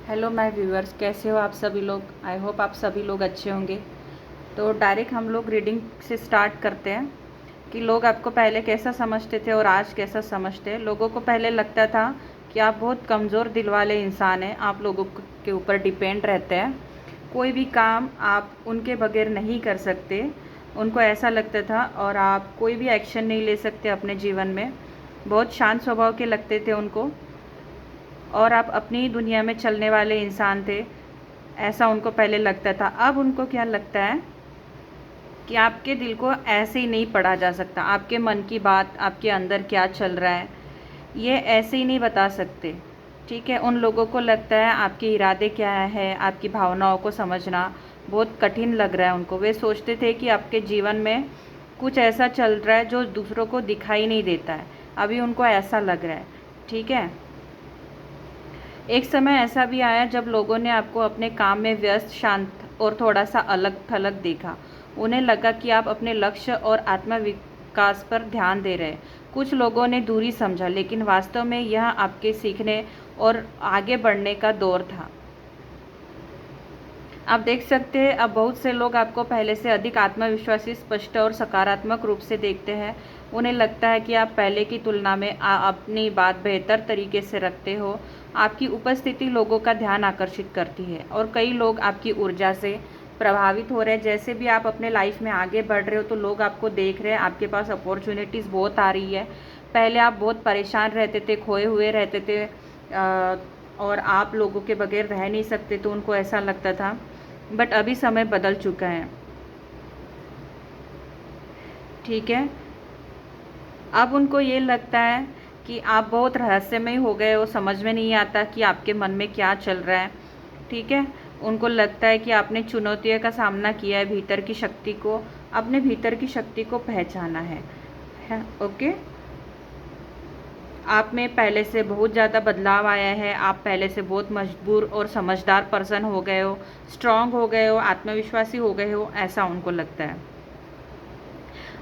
Hello my viewers, कैसे हो आप सभी लोग। आई होप आप सभी लोग अच्छे होंगे। तो डायरेक्ट हम लोग रीडिंग से स्टार्ट करते हैं कि लोग आपको पहले कैसा समझते थे और आज कैसा समझते हैं। लोगों को पहले लगता था कि आप बहुत कमज़ोर दिल वाले इंसान हैं, आप लोगों के ऊपर डिपेंड रहते हैं, कोई भी काम आप उनके बगैर नहीं कर सकते। उनको ऐसा लगता था और आप कोई भी एक्शन नहीं ले सकते अपने जीवन में। बहुत शांत स्वभाव के लगते थे उनको और आप अपनी दुनिया में चलने वाले इंसान थे, ऐसा उनको पहले लगता था। अब उनको क्या लगता है कि आपके दिल को ऐसे ही नहीं पढ़ा जा सकता। आपके मन की बात, आपके अंदर क्या चल रहा है, ये ऐसे ही नहीं बता सकते। ठीक है, उन लोगों को लगता है आपके इरादे क्या है, आपकी भावनाओं को समझना बहुत कठिन लग रहा है उनको। वे सोचते थे कि आपके जीवन में कुछ ऐसा चल रहा है जो दूसरों को दिखाई नहीं देता है, अभी उनको ऐसा लग रहा है। ठीक है, एक समय ऐसा भी आया जब लोगों ने आपको अपने काम में व्यस्त, शांत और थोड़ा सा अलग थलग देखा। उन्हें लगा कि आप अपने लक्ष्य और आत्मविकास पर ध्यान दे रहे हैं। कुछ लोगों ने दूरी समझा, लेकिन वास्तव में यह आपके सीखने और आगे बढ़ने का दौर था। आप देख सकते हैं, अब बहुत से लोग आपको पहले से अधिक आत्मविश्वासी, स्पष्ट और सकारात्मक रूप से देखते हैं। उन्हें लगता है कि आप पहले की तुलना में अपनी बात बेहतर तरीके से रखते हो। आपकी उपस्थिति लोगों का ध्यान आकर्षित करती है और कई लोग आपकी ऊर्जा से प्रभावित हो रहे हैं। जैसे भी आप अपने लाइफ में आगे बढ़ रहे हो तो लोग आपको देख रहे हैं, आपके पास अपॉर्चुनिटीज़ बहुत आ रही है। पहले आप बहुत परेशान रहते थे, खोए हुए रहते थे और आप लोगों के बगैर रह नहीं सकते, तो उनको ऐसा लगता था। बट अभी समय बदल चुका है। ठीक है, अब उनको ये लगता है कि आप बहुत रहस्यमय हो गए हो, समझ में नहीं आता कि आपके मन में क्या चल रहा है। ठीक है, उनको लगता है कि आपने चुनौतियों का सामना किया है, भीतर की शक्ति को, अपने भीतर की शक्ति को पहचाना है। ओके, आप में पहले से बहुत ज़्यादा बदलाव आया है। आप पहले से बहुत मजबूर और समझदार पर्सन हो गए हो, स्ट्रांग हो गए हो, आत्मविश्वासी हो गए हो, ऐसा उनको लगता है।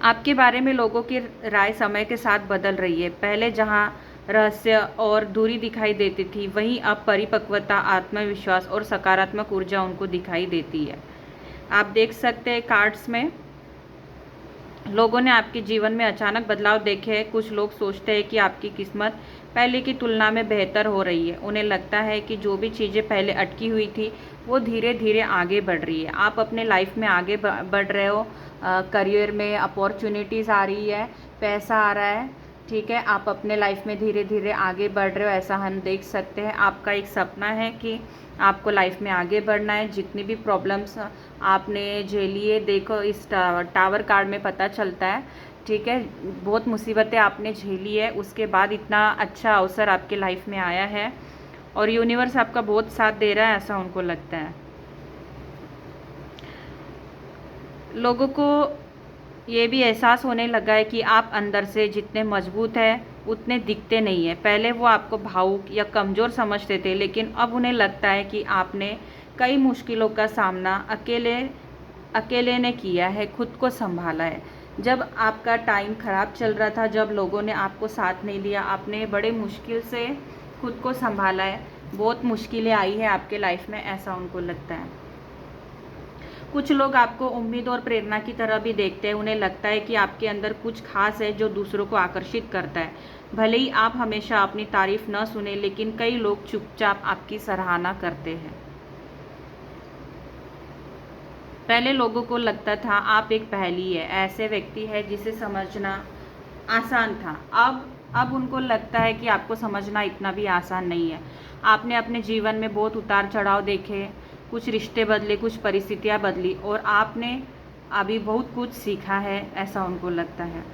आपके बारे में लोगों की राय समय के साथ बदल रही है। पहले जहां रहस्य और दूरी दिखाई देती थी, वहीं अब परिपक्वता, आत्मविश्वास और सकारात्मक ऊर्जा उनको दिखाई देती है। आप देख सकते हैं कार्ड्स में लोगों ने आपके जीवन में अचानक बदलाव देखे हैं। कुछ लोग सोचते हैं कि आपकी किस्मत पहले की तुलना में बेहतर हो रही है। उन्हें लगता है कि जो भी चीज़ें पहले अटकी हुई थी वो धीरे धीरे आगे बढ़ रही है। आप अपने लाइफ में आगे बढ़ रहे हो, करियर में अपॉर्चुनिटीज़ आ रही है, पैसा आ रहा है। ठीक है, आप अपने लाइफ में धीरे धीरे आगे बढ़ रहे हो, ऐसा हम देख सकते हैं। आपका एक सपना है कि आपको लाइफ में आगे बढ़ना है। जितनी भी प्रॉब्लम्स आपने झेली है, देखो इस टावर कार्ड में पता चलता है। ठीक है, बहुत मुसीबतें आपने झेली है, उसके बाद इतना अच्छा अवसर आपके लाइफ में आया है और यूनिवर्स आपका बहुत साथ दे रहा है, ऐसा उनको लगता है। लोगों को ये भी एहसास होने लगा है कि आप अंदर से जितने मजबूत हैं उतने दिखते नहीं हैं। पहले वो आपको भावुक या कमज़ोर समझते थे, लेकिन अब उन्हें लगता है कि आपने कई मुश्किलों का सामना अकेले अकेले ने किया है, खुद को संभाला है। जब आपका टाइम ख़राब चल रहा था, जब लोगों ने आपको साथ नहीं दिया, आपने बड़े मुश्किल से खुद को संभाला है। बहुत मुश्किलें आई है आपके लाइफ में, ऐसा उनको लगता है। कुछ लोग आपको उम्मीद और प्रेरणा की तरह भी देखते हैं। उन्हें लगता है कि आपके अंदर कुछ खास है जो दूसरों को आकर्षित करता है। भले ही आप हमेशा अपनी तारीफ न सुने, लेकिन कई लोग चुपचाप आपकी सराहना करते हैं। पहले लोगों को लगता था आप एक पहेली है, ऐसे व्यक्ति है जिसे समझना आसान था। अब उनको लगता है कि आपको समझना इतना भी आसान नहीं है। आपने अपने जीवन में बहुत उतार चढ़ाव देखे, कुछ रिश्ते बदले, कुछ परिस्थितियां बदली और आपने अभी बहुत कुछ सीखा है, ऐसा उनको लगता है।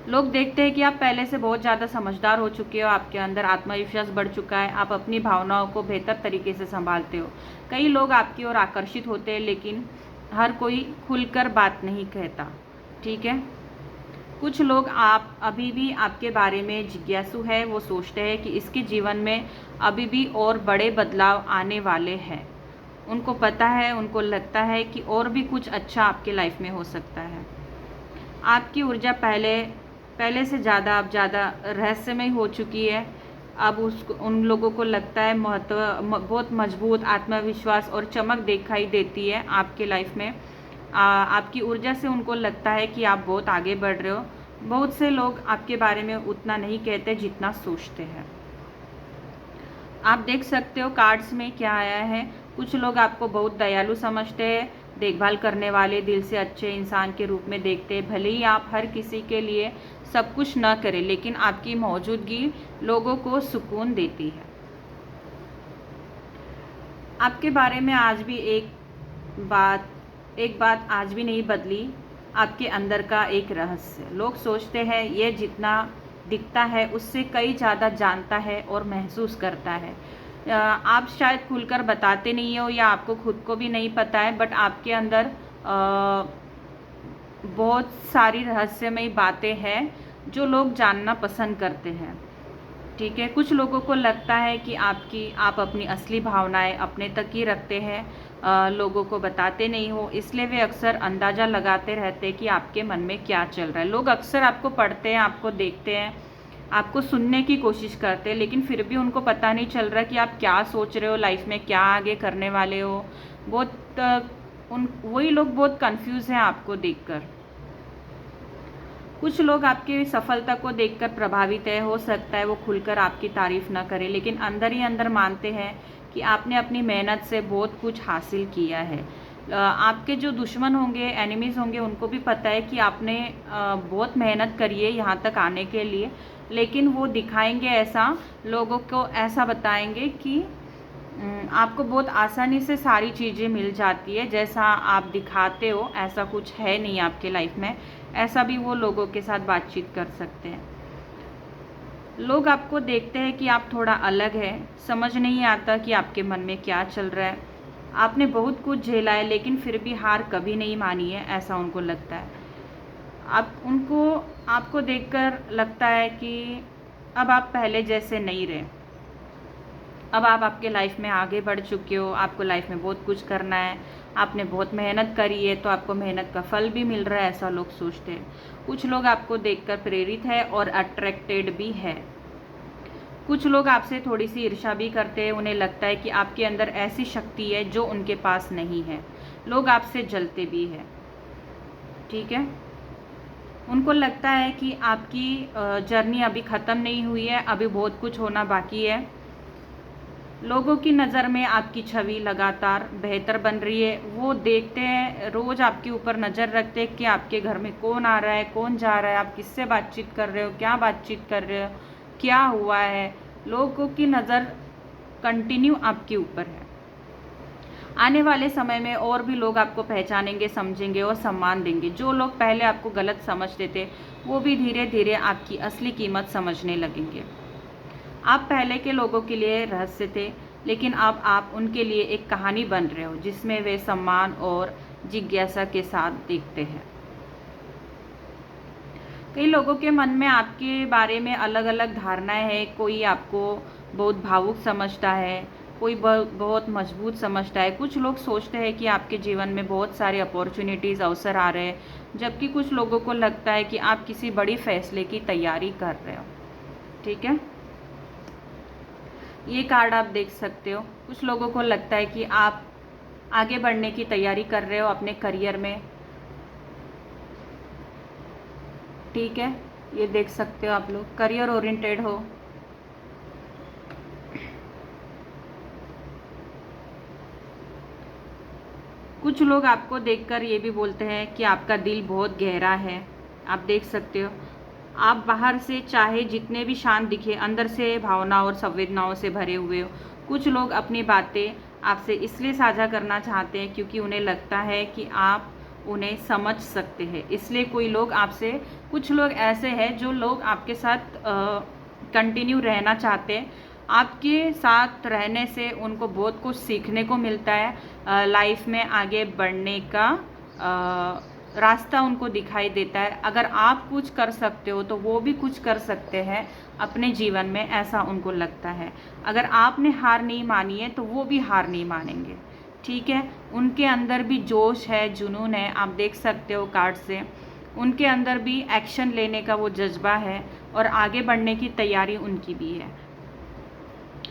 लोग देखते हैं कि आप पहले से बहुत ज़्यादा समझदार हो चुके हो, आपके अंदर आत्मविश्वास बढ़ चुका है, आप अपनी भावनाओं को बेहतर तरीके से संभालते हो। कई लोग आपकी ओर आकर्षित होते हैं, लेकिन हर कोई खुलकर बात नहीं कहता। ठीक है, कुछ लोग आप अभी भी आपके बारे में जिज्ञासु है। वो सोचते हैं कि इसके जीवन में अभी भी और बड़े बदलाव आने वाले हैं। उनको पता है, उनको लगता है कि और भी कुछ अच्छा आपके लाइफ में हो सकता है। आपकी ऊर्जा पहले से ज़्यादा अब ज़्यादा रहस्यमय हो चुकी है। अब उसको उन लोगों को लगता है बहुत मजबूत आत्मविश्वास और चमक दिखाई देती है आपके लाइफ में। आपकी ऊर्जा से उनको लगता है कि आप बहुत आगे बढ़ रहे हो। बहुत से लोग आपके बारे में उतना नहीं कहते जितना सोचते हैं। आप देख सकते हो कार्ड्स में क्या आया है। कुछ लोग आपको बहुत दयालु समझते हैं, देखभाल करने वाले, दिल से अच्छे इंसान के रूप में देखते हैं। भले ही आप हर किसी के लिए सब कुछ न करें, लेकिन आपकी मौजूदगी लोगों को सुकून देती है। आपके बारे में आज भी एक बात आज भी नहीं बदली, आपके अंदर का एक रहस्य। लोग सोचते हैं ये जितना दिखता है उससे कई ज़्यादा जानता है और महसूस करता है। आप शायद खुलकर बताते नहीं हो या आपको खुद को भी नहीं पता है, बट आपके अंदर बहुत सारी रहस्यमयी बातें हैं जो लोग जानना पसंद करते हैं। ठीक है, कुछ लोगों को लगता है कि आप अपनी असली भावनाएं अपने तक ही रखते हैं, लोगों को बताते नहीं हो, इसलिए वे अक्सर अंदाज़ा लगाते रहते हैं कि आपके मन में क्या चल रहा है। लोग अक्सर आपको पढ़ते हैं, आपको देखते हैं, आपको सुनने की कोशिश करते हैं, लेकिन फिर भी उनको पता नहीं चल रहा कि आप क्या सोच रहे हो, लाइफ में क्या आगे करने वाले हो। वही लोग बहुत कंफ्यूज हैं आपको देखकर। कुछ लोग आपकी सफलता को देखकर प्रभावित है, हो सकता है वो खुलकर आपकी तारीफ ना करें, लेकिन अंदर ही अंदर मानते हैं कि आपने अपनी मेहनत से बहुत कुछ हासिल किया है। आपके जो दुश्मन होंगे, एनिमीज़ होंगे, उनको भी पता है कि आपने बहुत मेहनत करी है यहाँ तक आने के लिए, लेकिन वो दिखाएंगे ऐसा, लोगों को ऐसा बताएंगे कि आपको बहुत आसानी से सारी चीज़ें मिल जाती है, जैसा आप दिखाते हो ऐसा कुछ है नहीं आपके लाइफ में। ऐसा भी वो लोगों के साथ बातचीत कर सकते हैं। लोग आपको देखते हैं कि आप थोड़ा अलग है, समझ नहीं आता कि आपके मन में क्या चल रहा है। आपने बहुत कुछ झेला है, लेकिन फिर भी हार कभी नहीं मानी है, ऐसा उनको लगता है। आपको देखकर लगता है कि अब आप पहले जैसे नहीं रहे, अब आप आपके लाइफ में आगे बढ़ चुके हो, आपको लाइफ में बहुत कुछ करना है, आपने बहुत मेहनत करी है, तो आपको मेहनत का फल भी मिल रहा है, ऐसा लोग सोचते हैं। कुछ लोग आपको देखकर प्रेरित है और अट्रैक्टेड भी है। कुछ लोग आपसे थोड़ी सी ईर्ष्या भी करते हैं, उन्हें लगता है कि आपके अंदर ऐसी शक्ति है जो उनके पास नहीं है। लोग आपसे जलते भी हैं। ठीक है, उनको लगता है कि आपकी जर्नी अभी ख़त्म नहीं हुई है, अभी बहुत कुछ होना बाकी है। लोगों की नज़र में आपकी छवि लगातार बेहतर बन रही है। वो देखते हैं, रोज़ आपके ऊपर नज़र रखते हैं कि आपके घर में कौन आ रहा है, कौन जा रहा है, आप किससे बातचीत कर रहे हो, क्या बातचीत कर रहे हो, क्या हुआ है। लोगों की नज़र कंटिन्यू आपके ऊपर है। आने वाले समय में और भी लोग आपको पहचानेंगे, समझेंगे और सम्मान देंगे। जो लोग पहले आपको गलत समझते थे, वो भी धीरे धीरे आपकी असली कीमत समझने लगेंगे। आप पहले के लोगों के लिए रहस्य थे, लेकिन अब आप उनके लिए एक कहानी बन रहे हो जिसमें वे सम्मान और जिज्ञासा के साथ देखते हैं। कई लोगों के मन में आपके बारे में अलग अलग धारणाएं हैं। कोई आपको बहुत भावुक समझता है, कोई बहुत मजबूत समझता है। कुछ लोग सोचते हैं कि आपके जीवन में बहुत सारे अपॉर्चुनिटीज़, अवसर आ रहे हैं, जबकि कुछ लोगों को लगता है कि आप किसी बड़ी फैसले की तैयारी कर रहे हो। ठीक है, ये कार्ड आप देख सकते हो। कुछ लोगों को लगता है कि आप आगे बढ़ने की तैयारी कर रहे हो अपने करियर में। ठीक है, ये देख सकते हो आप लोग करियर ओरिएंटेड हो। कुछ लोग आपको देखकर ये भी बोलते हैं कि आपका दिल बहुत गहरा है। आप देख सकते हो, आप बाहर से चाहे जितने भी शांत दिखे, अंदर से भावना और संवेदनाओं से भरे हुए हो। कुछ लोग अपनी बातें आपसे इसलिए साझा करना चाहते हैं क्योंकि उन्हें लगता है कि आप उन्हें समझ सकते हैं, इसलिए कुछ लोग ऐसे हैं जो लोग आपके साथ कंटिन्यू रहना चाहते हैं। आपके साथ रहने से उनको बहुत कुछ सीखने को मिलता है, लाइफ में आगे बढ़ने का रास्ता उनको दिखाई देता है। अगर आप कुछ कर सकते हो तो वो भी कुछ कर सकते हैं अपने जीवन में, ऐसा उनको लगता है। अगर आपने हार नहीं मानी है तो वो भी हार नहीं मानेंगे। ठीक है, उनके अंदर भी जोश है, जुनून है। आप देख सकते हो कार्ड से, उनके अंदर भी एक्शन लेने का वो जज्बा है और आगे बढ़ने की तैयारी उनकी भी है।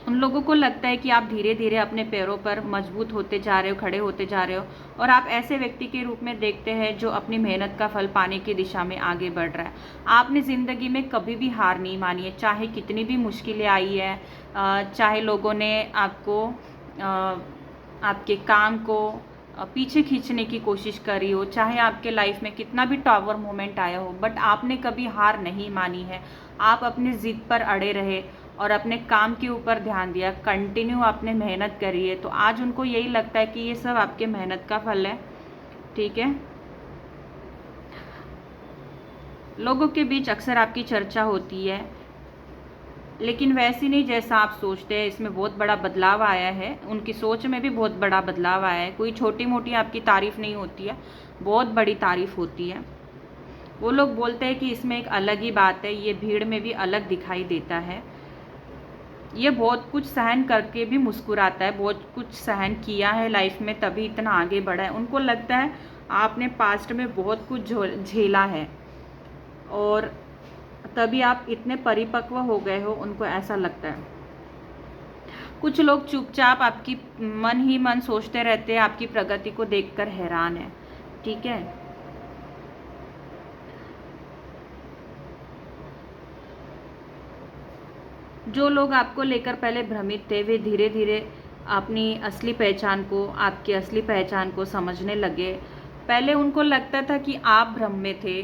उन लोगों को लगता है कि आप धीरे धीरे अपने पैरों पर मजबूत होते जा रहे हो, खड़े होते जा रहे हो, और आप ऐसे व्यक्ति के रूप में देखते हैं जो अपनी मेहनत का फल पाने की दिशा में आगे बढ़ रहा है। आपने ज़िंदगी में कभी भी हार नहीं मानी है, चाहे कितनी भी मुश्किलें आई है, चाहे लोगों ने आपको आपके काम को पीछे खींचने की कोशिश करी हो, चाहे आपके लाइफ में कितना भी टावर मोमेंट आया हो, बट आपने कभी हार नहीं मानी है। आप अपनी ज़िद पर अड़े रहे और अपने काम के ऊपर ध्यान दिया, कंटिन्यू आपने मेहनत करी है, तो आज उनको यही लगता है कि ये सब आपके मेहनत का फल है। ठीक है, लोगों के बीच अक्सर आपकी चर्चा होती है, लेकिन वैसी नहीं जैसा आप सोचते हैं। इसमें बहुत बड़ा बदलाव आया है, उनकी सोच में भी बहुत बड़ा बदलाव आया है। कोई छोटी मोटी आपकी तारीफ़ नहीं होती है, बहुत बड़ी तारीफ़ होती है। वो लोग बोलते हैं कि इसमें एक अलग ही बात है, ये भीड़ में भी अलग दिखाई देता है, ये बहुत कुछ सहन करके भी मुस्कुराता है, बहुत कुछ सहन किया है लाइफ में तभी इतना आगे बढ़ा है। उनको लगता है आपने पास्ट में बहुत कुछ झेला है और तभी आप इतने परिपक्व हो गए हो, उनको ऐसा लगता है। कुछ लोग चुपचाप आपकी मन ही मन सोचते रहते हैं, आपकी प्रगति को देखकर हैरान है। ठीक है, जो लोग आपको लेकर पहले भ्रमित थे, वे धीरे धीरे अपनी असली पहचान को, आपकी असली पहचान को समझने लगे। पहले उनको लगता था कि आप भ्रम में थे,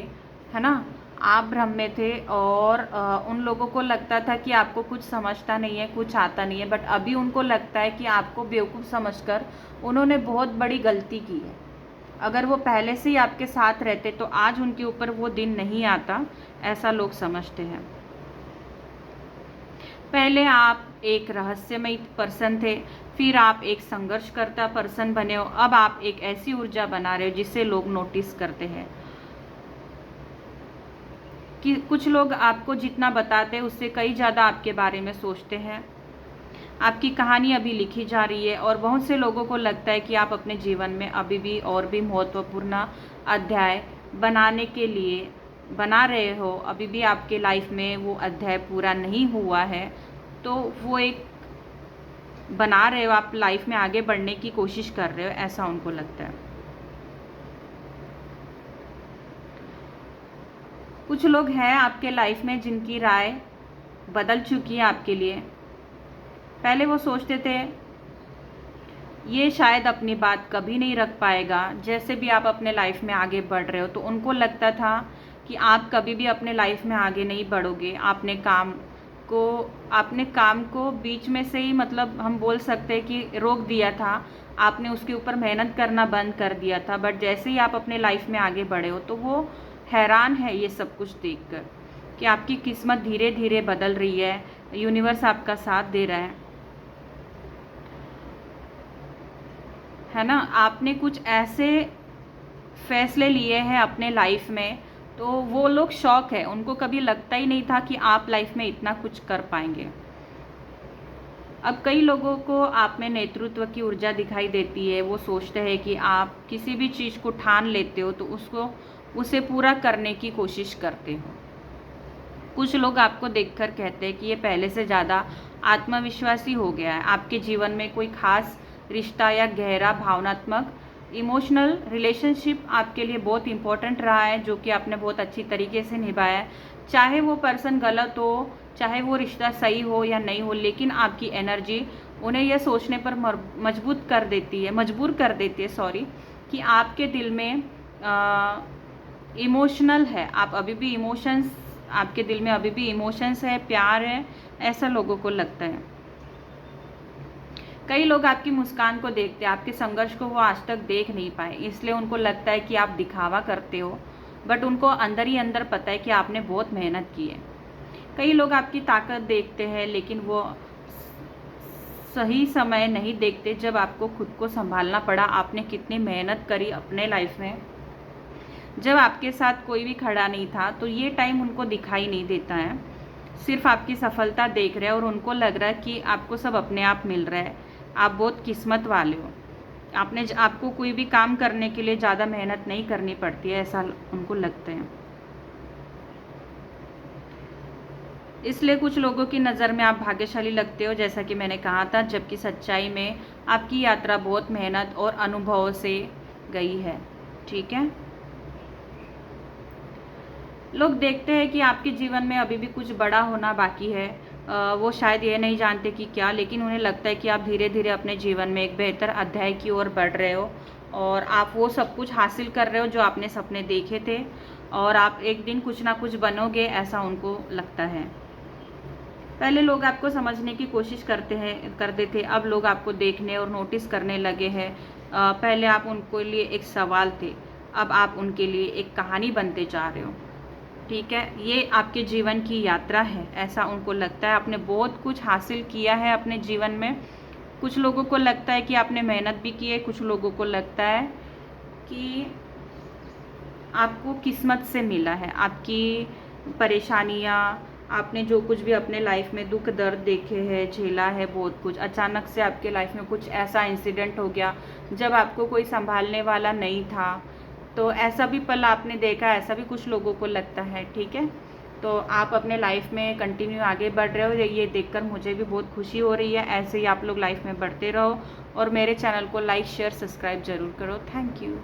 है ना, आप भ्रम में थे, और उन लोगों को लगता था कि आपको कुछ समझता नहीं है, कुछ आता नहीं है, बट अभी उनको लगता है कि आपको बेवकूफ़ समझकर उन्होंने बहुत बड़ी गलती की है। अगर वो पहले से ही आपके साथ रहते तो आज उनके ऊपर वो दिन नहीं आता, ऐसा लोग समझते हैं। पहले आप एक रहस्यमयी पर्सन थे, फिर आप एक संघर्षकर्ता पर्सन बने हो, अब आप एक ऐसी ऊर्जा बना रहे हो जिसे लोग नोटिस करते हैं। कि कुछ लोग आपको जितना बताते हैं उससे कई ज़्यादा आपके बारे में सोचते हैं। आपकी कहानी अभी लिखी जा रही है और बहुत से लोगों को लगता है कि आप अपने जीवन में अभी भी और भी महत्वपूर्ण अध्याय बनाने के लिए बना रहे हो, अभी भी आपके लाइफ में वो अध्याय पूरा नहीं हुआ है, तो वो एक बना रहे हो, आप लाइफ में आगे बढ़ने की कोशिश कर रहे हो, ऐसा उनको लगता है। कुछ लोग हैं आपके लाइफ में जिनकी राय बदल चुकी है आपके लिए। पहले वो सोचते थे ये शायद अपनी बात कभी नहीं रख पाएगा, जैसे भी आप अपने लाइफ में आगे बढ़ रहे हो, तो उनको लगता था कि आप कभी भी अपने लाइफ में आगे नहीं बढ़ोगे। आपने काम को बीच में से ही, मतलब हम बोल सकते हैं कि रोक दिया था, आपने उसके ऊपर मेहनत करना बंद कर दिया था, बट जैसे ही आप अपने लाइफ में आगे बढ़े हो तो वो हैरान है ये सब कुछ देखकर कि आपकी किस्मत धीरे धीरे बदल रही है, यूनिवर्स आपका साथ दे रहा है ना। आपने कुछ ऐसे फैसले लिए हैं अपने लाइफ में, तो वो लोग शॉक है, उनको कभी लगता ही नहीं था कि आप लाइफ में इतना कुछ कर पाएंगे। अब कई लोगों को आप में नेतृत्व की ऊर्जा दिखाई देती है, वो सोचते हैं कि आप किसी भी चीज़ को ठान लेते हो तो उसे पूरा करने की कोशिश करते हो। कुछ लोग आपको देखकर कहते हैं कि ये पहले से ज़्यादा आत्मविश्वासी हो गया है। आपके जीवन में कोई खास रिश्ता या गहरा भावनात्मक इमोशनल रिलेशनशिप आपके लिए बहुत इम्पोर्टेंट रहा है, जो कि आपने बहुत अच्छी तरीके से निभाया है। चाहे वो पर्सन गलत हो, चाहे वो रिश्ता सही हो या नहीं हो, लेकिन आपकी एनर्जी उन्हें यह सोचने पर मजबूर कर देती है कि आपके दिल में इमोशनल है, आप अभी भी इमोशंस, आपके दिल में अभी भी इमोशंस है, प्यार है, ऐसा लोगों को लगता है। कई लोग आपकी मुस्कान को देखते हैं, आपके संघर्ष को वो आज तक देख नहीं पाए, इसलिए उनको लगता है कि आप दिखावा करते हो, बट उनको अंदर ही अंदर पता है कि आपने बहुत मेहनत की है। कई लोग आपकी ताकत देखते हैं, लेकिन वो सही समय नहीं देखते जब आपको खुद को संभालना पड़ा, आपने कितनी मेहनत करी अपने लाइफ में। जब आपके साथ कोई भी खड़ा नहीं था तो ये टाइम उनको दिखाई नहीं देता है, सिर्फ आपकी सफलता देख रहे हैं और उनको लग रहा है कि आपको सब अपने आप मिल रहा है, आप बहुत किस्मत वाले हो। आपको कोई भी काम करने के लिए ज़्यादा मेहनत नहीं करनी पड़ती है, ऐसा उनको लगता है। इसलिए कुछ लोगों की नज़र में आप भाग्यशाली लगते हो, जैसा कि मैंने कहा था, जबकि सच्चाई में आपकी यात्रा बहुत मेहनत और अनुभव से गई है। ठीक है, लोग देखते हैं कि आपके जीवन में अभी भी कुछ बड़ा होना बाकी है। वो शायद ये नहीं जानते कि क्या, लेकिन उन्हें लगता है कि आप धीरे धीरे अपने जीवन में एक बेहतर अध्याय की ओर बढ़ रहे हो और आप वो सब कुछ हासिल कर रहे हो जो आपने सपने देखे थे, और आप एक दिन कुछ ना कुछ बनोगे, ऐसा उनको लगता है। पहले लोग आपको समझने की कोशिश करते थे, अब लोग आपको देखने और नोटिस करने लगे हैं। पहले आप उनके लिए एक सवाल थे, अब आप उनके लिए एक कहानी बनते जा रहे हो। ठीक है, ये आपके जीवन की यात्रा है, ऐसा उनको लगता है। आपने बहुत कुछ हासिल किया है अपने जीवन में। कुछ लोगों को लगता है कि आपने मेहनत भी की है, कुछ लोगों को लगता है कि आपको किस्मत से मिला है। आपकी परेशानियाँ, आपने जो कुछ भी अपने लाइफ में दुख दर्द देखे हैं, झेला है, बहुत कुछ, अचानक से आपके लाइफ में कुछ ऐसा इंसिडेंट हो गया जब आपको कोई संभालने वाला नहीं था, तो ऐसा भी पल आपने देखा, ऐसा भी कुछ लोगों को लगता है। ठीक है, तो आप अपने लाइफ में कंटिन्यू आगे बढ़ रहे हो, ये देखकर मुझे भी बहुत खुशी हो रही है। ऐसे ही आप लोग लाइफ में बढ़ते रहो और मेरे चैनल को लाइक शेयर सब्सक्राइब ज़रूर करो। Thank you.